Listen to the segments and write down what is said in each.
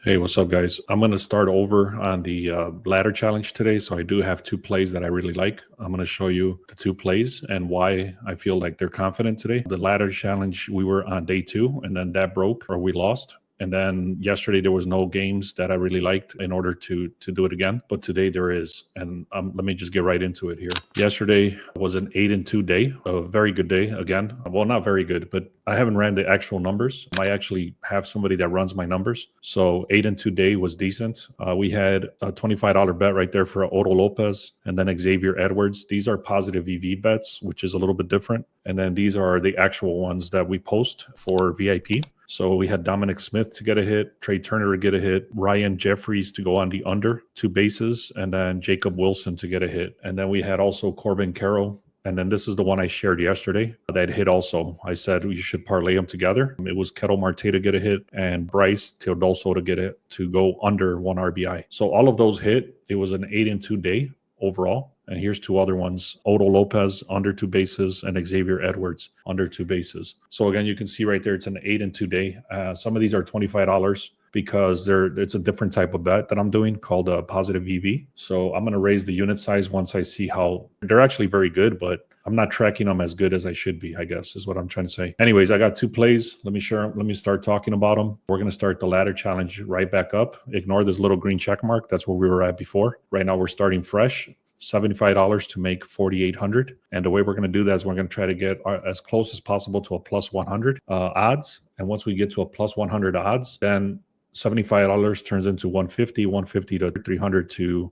Hey, what's up, guys? I'm going to start over on the ladder challenge today. So I do have two plays that I really like. I'm going to show you the two plays and why I feel like they're confident today. The ladder challenge, we were on day two, and then that broke or we lost. And then yesterday there was no games that I really liked in order to do it again. But today there is, and let me just get right into it here. Yesterday was an 8-2 day, a very good day again. Well, not very good, but I haven't ran the actual numbers. I actually have somebody that runs my numbers. So 8-2 day was decent. We had a $25 bet right there for Otto Lopez and then Xavier Edwards. These are positive EV bets, which is a little bit different. And then these are the actual ones that we post for VIP. So we had Dominic Smith to get a hit, Trey Turner to get a hit, Ryan Jeffries to go on the under 2 bases, and then Jacob Wilson to get a hit. And then we had also Corbin Carroll. And then this is the one I shared yesterday that hit also. I said you should parlay them together. It was Ketel Marte to get a hit and Bryce Teodoso to get it to go under 1 RBI. So all of those hit. It was an 8-2 day overall. And here's two other ones: Otto Lopez under 2 bases and Xavier Edwards under 2 bases. So again, you can see right there, it's an 8-2 day. Some of these are $25 because it's a different type of bet that I'm doing called a positive EV. So I'm going to raise the unit size once I see how they're actually very good, but I'm not tracking them as good as I should be, I guess is what I'm trying to say. Anyways, I got two plays. Let me start talking about them. We're going to start the ladder challenge right back up. Ignore this little green check mark. That's where we were at before. Right now we're starting fresh. $75 to make 4,800. And the way we're going to do that is we're going to try to get as close as possible to a plus 100 odds. And once we get to a plus 100 odds, then $75 turns into 150, 150 to 300 to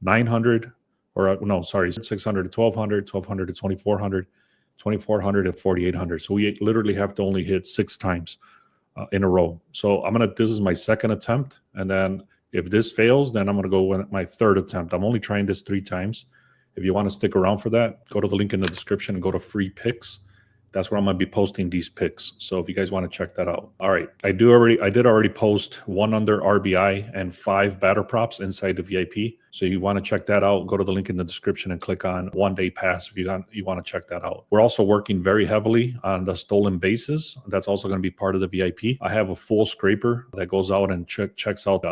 900, or no, sorry, 600 to 1200, 1200 to 2400, 2400 to 4800. So we literally have to only hit 6 times in a row. So this is my second attempt. And then if this fails, then I'm going to go with my third attempt. I'm only trying this 3 times. If you want to stick around for that, go to the link in the description and go to free picks. That's where I'm going to be posting these picks. So if you guys want to check that out. All right. I did already post 1 under RBI and 5 batter props inside the VIP. So you want to check that out, go to the link in the description and click on 1 day pass if you want to check that out. We're also working very heavily on the stolen bases. That's also going to be part of the VIP. I have a full scraper that goes out and checks out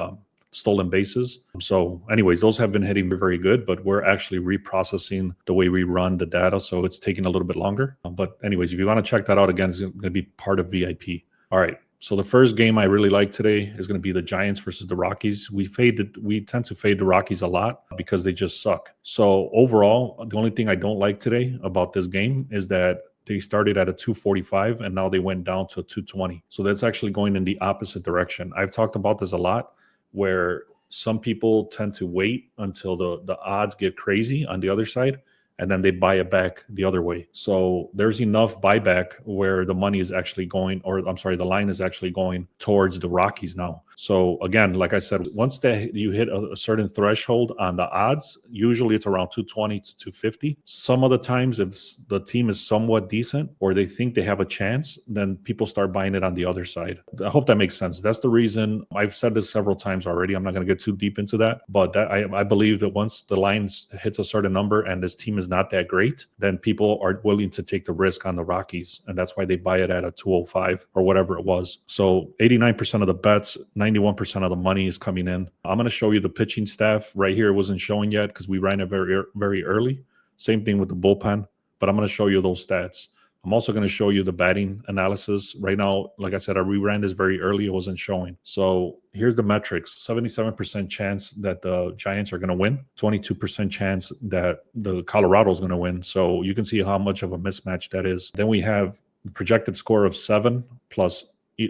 stolen bases. So anyways, those have been hitting very good, but we're actually reprocessing the way we run the data. So it's taking a little bit longer. But anyways, if you want to check that out, again, it's going to be part of VIP. All right. So the first game I really like today is going to be the Giants versus the Rockies. We tend to fade the Rockies a lot because they just suck. So overall, the only thing I don't like today about this game is that they started at a 245 and now they went down to a 220. So that's actually going in the opposite direction. I've talked about this a lot, where some people tend to wait until the odds get crazy on the other side, and then they buy it back the other way. So there's enough buyback where the money is actually going, or I'm sorry, the line is actually going towards the Rockies now. So again, like I said, once you hit a certain threshold on the odds, usually it's around 220 to 250. Some of the times, if the team is somewhat decent or they think they have a chance, then people start buying it on the other side. I hope that makes sense. That's the reason I've said this several times already. I'm not going to get too deep into that, but I believe that once the line hits a certain number and this team is not that great, then people are willing to take the risk on the Rockies. And that's why they buy it at a 205 or whatever it was. So 89% of the bets, 91% of the money is coming in. I'm going to show you the pitching staff right here. It wasn't showing yet because we ran it very, very early. Same thing with the bullpen, but I'm going to show you those stats. I'm also going to show you the batting analysis. Right now, like I said, I reran this very early. It wasn't showing. So here's the metrics. 77% chance that the Giants are going to win. 22% chance that the Colorado is going to win. So you can see how much of a mismatch that is. Then we have the projected score of 7 plus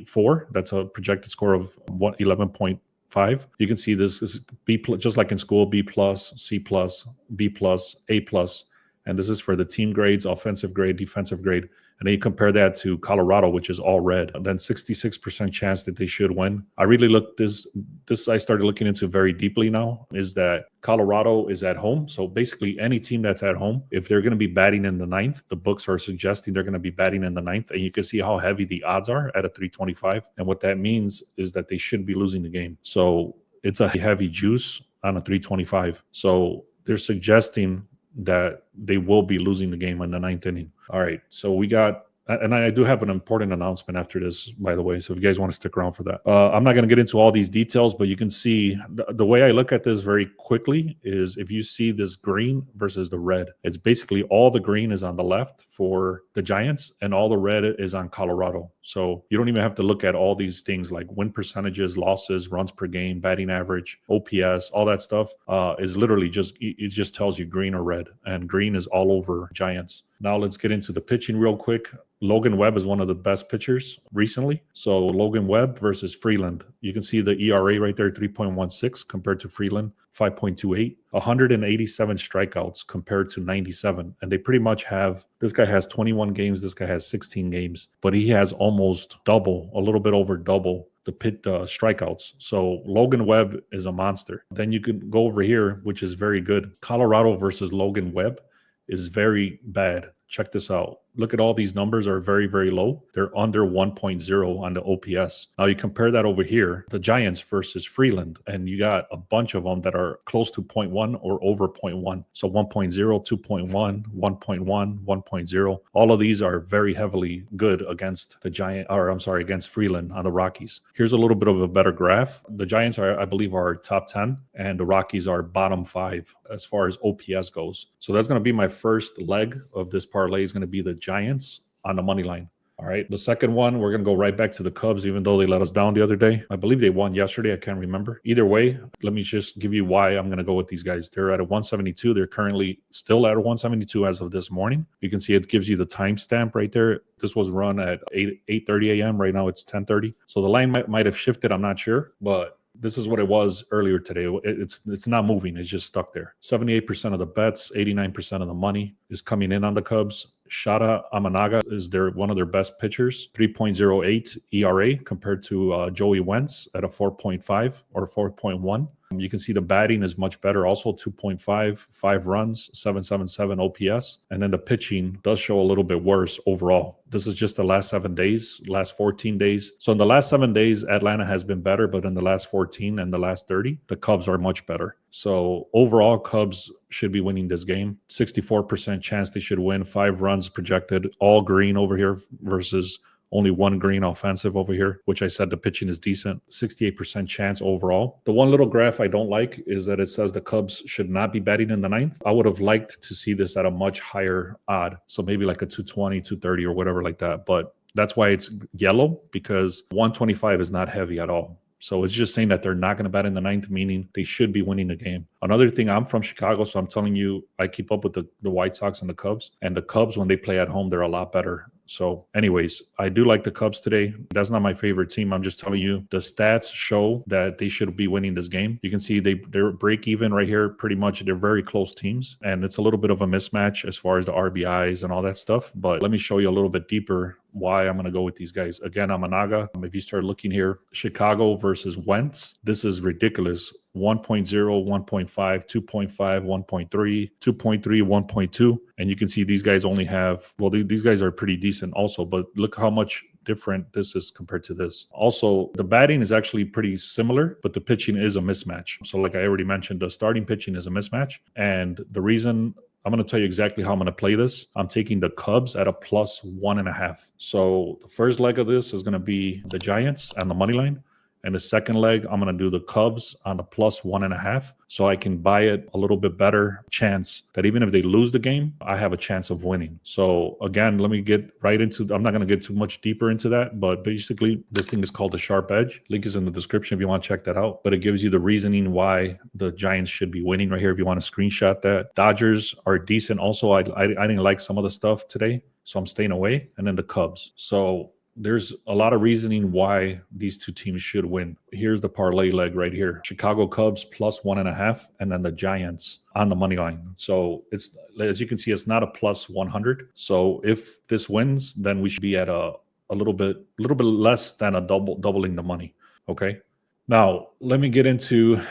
4. That's a projected score of 11.5. You can see this is B plus, just like in school, B plus, C plus, B plus, A plus. And this is for the team grades, offensive grade, defensive grade. And then you compare that to Colorado, which is all red. Then 66% chance that they should win. I really looked I started looking into very deeply now, is that Colorado is at home. So basically any team that's at home, if they're going to be batting in the 9th, the books are suggesting they're going to be batting in the 9th. And you can see how heavy the odds are at a 325. And what that means is that they should be losing the game. So it's a heavy juice on a 325. So they're suggesting that they will be losing the game in the 9th inning. All right, so we got And I do have an important announcement after this, by the way, so if you guys want to stick around for that. I'm not going to get into all these details, but you can see the way I look at this very quickly is if you see this green versus the red, it's basically all the green is on the left for the Giants and all the red is on Colorado. So you don't even have to look at all these things like win percentages, losses, runs per game, batting average, OPS, all that stuff is literally it just tells you green or red, and green is all over Giants. Now let's get into the pitching real quick. Logan Webb is one of the best pitchers recently. So Logan Webb versus Freeland. You can see the ERA right there, 3.16 compared to Freeland, 5.28. 187 strikeouts compared to 97. And they pretty much have, this guy has 21 games, this guy has 16 games, but he has almost double, a little bit over double the strikeouts. So Logan Webb is a monster. Then you can go over here, which is very good. Colorado versus Logan Webb is very bad. Check this out. Look at all these numbers are very, very low. They're under 1.0 on the OPS. Now you compare that over here, the Giants versus Freeland, and you got a bunch of them that are close to 0.1 or over 0.1. So 1.0, 2.1, 1.1, 1.0. All of these are very heavily good against against Freeland on the Rockies. Here's a little bit of a better graph. The Giants I believe, are top 10, and the Rockies are bottom 5 as far as OPS goes. So that's going to be my first leg of this parlay is going to be the Giants on the money line. All right. The second one, we're going to go right back to the Cubs, even though they let us down the other day. I believe they won yesterday. I can't remember. Either way, let me just give you why I'm going to go with these guys. They're at a 172. They're currently still at a 172 as of this morning. You can see it gives you the timestamp right there. This was run at 8:30 a.m. Right now it's 10:30. So the line might have shifted. I'm not sure, but this is what it was earlier today. It's not moving. It's just stuck there. 78% of the bets, 89% of the money is coming in on the Cubs. Shada Amanaga is one of their best pitchers, 3.08 ERA compared to Joey Wentz at a 4.5 or 4.1. You can see the batting is much better, also 2.5, 5 runs, 777 OPS. And then the pitching does show a little bit worse overall. This is just the last 7 days, last 14 days. So in the last 7 days, Atlanta has been better, but in the last 14 and the last 30, the Cubs are much better. So overall, Cubs should be winning this game. 64% chance they should win, 5 runs projected, all green over here versus only 1 green offensive over here, which I said the pitching is decent. 68% chance overall. The one little graph I don't like is that it says the Cubs should not be batting in the 9th. I would have liked to see this at a much higher odd. So maybe like a 220, 230 or whatever like that. But that's why it's yellow, because 125 is not heavy at all. So it's just saying that they're not going to bat in the 9th, meaning they should be winning the game. Another thing, I'm from Chicago, so I'm telling you, I keep up with the White Sox and the Cubs. And the Cubs, when they play at home, they're a lot better. So anyways, I do like the Cubs today. That's not my favorite team. I'm just telling you, the stats show that they should be winning this game. You can see they're break even right here. Pretty much they're very close teams. And it's a little bit of a mismatch as far as the RBIs and all that stuff. But let me show you a little bit deeper why I'm going to go with these guys. Again, Amanaga. If you start looking here, Chicago versus Wentz, this is ridiculous. 1.0, 1.5, 2.5, 1.3, 2.3, 1.2. And you can see these guys only have, well, these guys are pretty decent also, but look how much different this is compared to this. Also, the batting is actually pretty similar, but the pitching is a mismatch. So like I already mentioned, the starting pitching is a mismatch. And the reason I'm going to tell you exactly how I'm going to play this. I'm taking the Cubs at a +1.5. So the first leg of this is going to be the Giants on the money line. And the second leg, I'm going to do the Cubs on the +1.5, so I can buy it a little bit better chance that even if they lose the game, I have a chance of winning. So again, let me get right into, I'm not going to get too much deeper into that, but basically this thing is called the Sharp Edge. Link is in the description if you want to check that out. But it gives you the reasoning why the Giants should be winning right here if you want to screenshot that. Dodgers are decent. Also, I didn't like some of the stuff today, so I'm staying away. And then the Cubs. So there's a lot of reasoning why these two teams should win. Here's the parlay leg right here. Chicago Cubs +1.5, and then the Giants on the money line. So it's, as you can see, it's not a +100. So if this wins, then we should be at a little bit less than a doubling the money. Okay. Now let me get into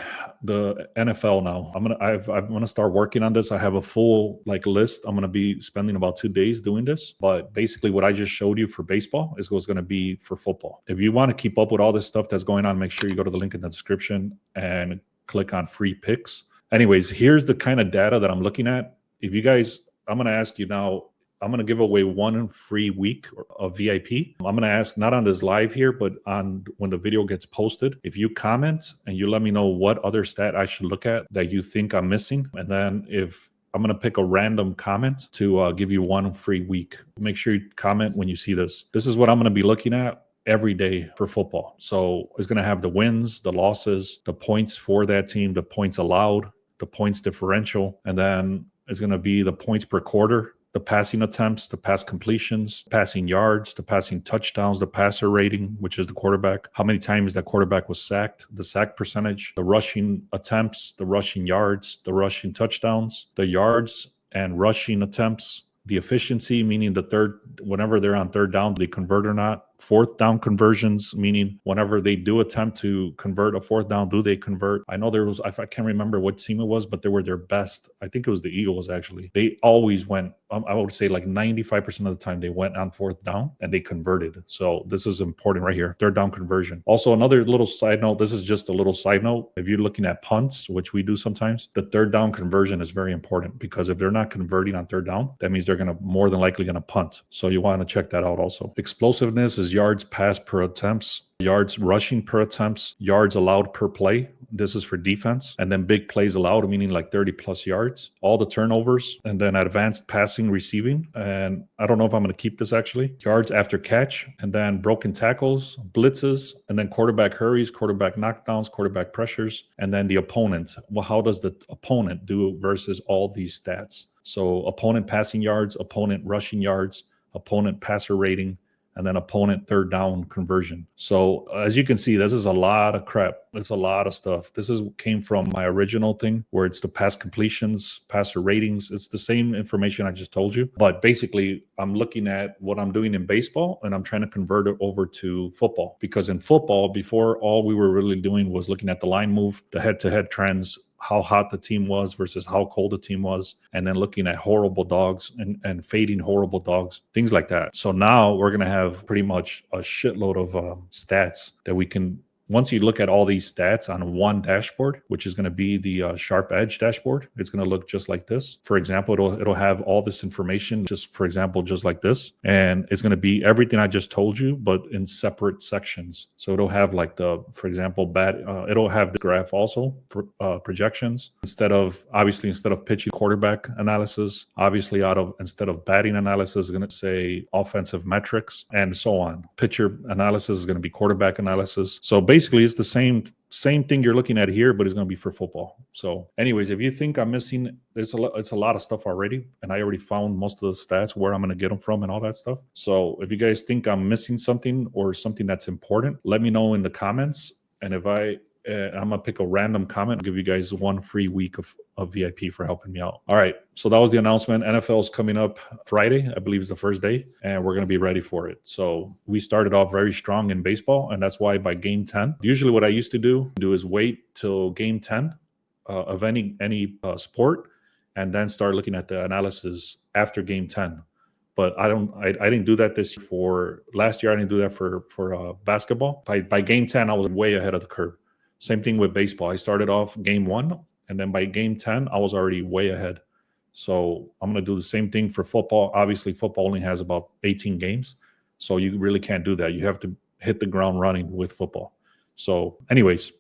the NFL now. I'm gonna start working on this. I have a full list. I'm gonna be spending about 2 days doing this. But basically what I just showed you for baseball is what's gonna be for football. If you want to keep up with all this stuff that's going on, make sure you go to the link in the description and click on free picks. Anyways, here's the kind of data that I'm looking at. If you guys, I'm gonna ask you now, I'm going to give away one free week of VIP. I'm going to ask not on this live here, but on when the video gets posted. If you comment and you let me know what other stat I should look at that you think I'm missing, and then if I'm going to pick a random comment to give you one free week. Make sure you comment when you see this. This is what I'm going to be looking at every day for football. So it's going to have the wins, the losses, the points for that team, the points allowed, the points differential, and then it's going to be the points per quarter, the passing attempts, the pass completions, passing yards, the passing touchdowns, the passer rating, which is the quarterback, how many times that quarterback was sacked, the sack percentage, the rushing attempts, the rushing yards, the rushing touchdowns, the yards and rushing attempts, the efficiency, meaning whenever they're on third down, they convert or not. Fourth down conversions, meaning whenever they do attempt to convert a fourth down, do they convert? I know I can't remember what team it was, but they were their best. I think it was the Eagles, actually. They always went, I would say like 95% of the time they went on fourth down and they converted. So this is important right here, third down conversion. Also, another little side note, this is just a little side note. If you're looking at punts, which we do sometimes, the third down conversion is very important because if they're not converting on third down, that means they're going to more than likely going to punt. So you want to check that out also. Explosiveness is yards passed per attempts, yards rushing per attempts, yards allowed per play. This is for defense. And then big plays allowed, meaning like 30 plus yards, all the turnovers, and then advanced passing, receiving. And I don't know if I'm going to keep this actually. Yards after catch, and then broken tackles, blitzes, and then quarterback hurries, quarterback knockdowns, quarterback pressures, and then the opponent. Well, how does the opponent do versus all these stats? So opponent passing yards, opponent rushing yards, opponent passer rating, and then opponent third down conversion. So as you can see, this is a lot of crap. It's a lot of stuff. This came from my original thing where it's the pass completions, passer ratings. It's the same information I just told you. But basically, I'm looking at what I'm doing in baseball and I'm trying to convert it over to football. Because in football, before, all we were really doing was looking at the line move, the head-to-head trends, how hot the team was versus how cold the team was, and then looking at horrible dogs and fading horrible dogs, things like that. So now we're going to have pretty much a shitload of stats that we can, once you look at all these stats on one dashboard, which is going to be the Sharp Edge dashboard, it's going to look just like this. For example, it'll have all this information, just for example, just like this. And it's going to be everything I just told you, but in separate sections. So it'll have like for example, it'll have the graph also, projections. Instead of pitching quarterback analysis, instead of batting analysis, is going to say offensive metrics and so on. Pitcher analysis is going to be quarterback analysis. So basically, it's the same thing you're looking at here, but it's going to be for football. So anyways, if you think I'm missing, it's a lot of stuff already, and I already found most of the stats, where I'm going to get them from and all that stuff. So if you guys think I'm missing something or something that's important, let me know in the comments. And if I'm going to pick a random comment and give you guys one free week of VIP for helping me out. All right. So that was the announcement. NFL is coming up Friday, I believe is the first day, and we're going to be ready for it. So we started off very strong in baseball, and that's why by game 10, usually what I used to do is wait till game 10 of any sport and then start looking at the analysis after game 10. But I didn't do that this year. For last year, I didn't do that for basketball. By game 10, I was way ahead of the curve. Same thing with baseball. I started off game 1, and then by game 10, I was already way ahead. So I'm going to do the same thing for football. Obviously, football only has about 18 games, so you really can't do that. You have to hit the ground running with football. So anyways,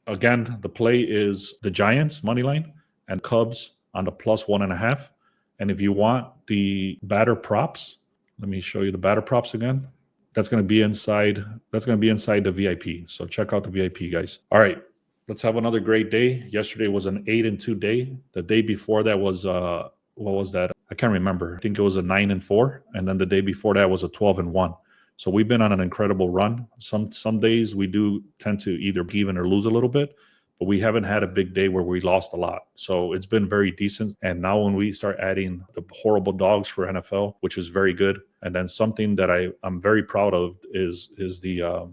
again, the play is the Giants money line and Cubs on the plus 1.5. And if you want the batter props, let me show you the batter props again. That's going to be inside the VIP. So check out the VIP, guys. All right, let's have another great day. Yesterday was an 8-2 day. The day before that was what was that? I can't remember. I think it was a 9-4, and then the day before that was a 12-1. So we've been on an incredible run. Some days we do tend to either even or lose a little bit, but we haven't had a big day where we lost a lot. So it's been very decent. And now when we start adding the horrible dogs for NFL, which is very good, and then something that I'm very proud of is the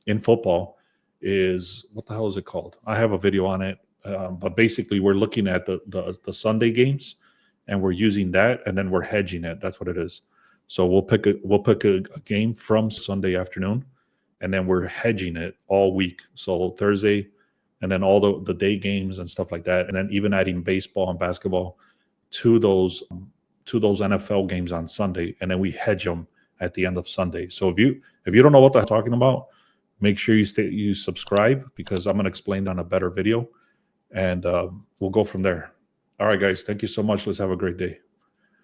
in football is, what the hell is it called? I have a video on it, but basically we're looking at the Sunday games, and we're using that, and then we're hedging it. That's what it is. So we'll pick a game from Sunday afternoon, and then we're hedging it all week. So Thursday, and then all the day games and stuff like that, and then even adding baseball and basketball to those to those NFL games on Sunday, and then we hedge them at the end of Sunday. So if you don't know what I'm talking about, make sure you subscribe, because I'm going to explain that on a better video, and we'll go from there. All right, guys. Thank you so much. Let's have a great day.